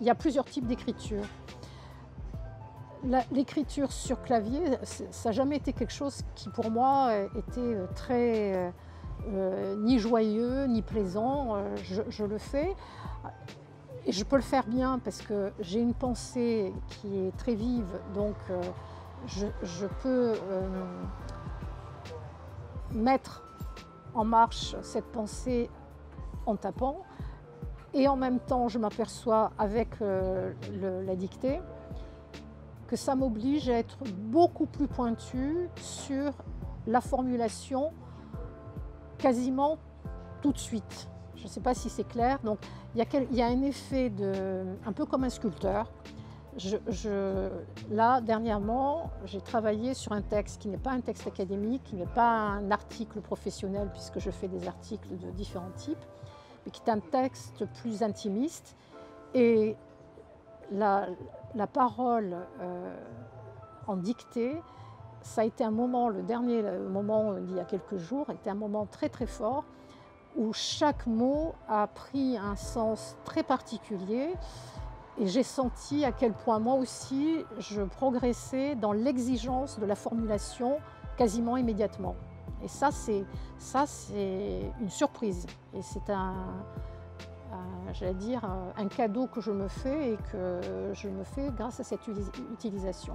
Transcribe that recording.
y a plusieurs types d'écriture. L'écriture sur clavier, ça n'a jamais été quelque chose qui pour moi était très ni joyeux ni plaisant. Je le fais et je peux le faire bien parce que j'ai une pensée qui est très vive, donc je peux mettre en marche cette pensée en tapant, et en même temps je m'aperçois avec la dictée que ça m'oblige à être beaucoup plus pointue sur la formulation quasiment tout de suite. Je ne sais pas si c'est clair. Donc il y a un effet un peu comme un sculpteur. Là, dernièrement, j'ai travaillé sur un texte qui n'est pas un texte académique, qui n'est pas un article professionnel, puisque je fais des articles de différents types, mais qui est un texte plus intimiste. Et la parole en dictée, ça a été un moment, le dernier moment d'il y a quelques jours, était un moment très très fort, où chaque mot a pris un sens très particulier, et j'ai senti à quel point moi aussi je progressais dans l'exigence de la formulation quasiment immédiatement. Et ça c'est une surprise, et c'est j'allais dire, un cadeau que je me fais et que je me fais grâce à cette utilisation.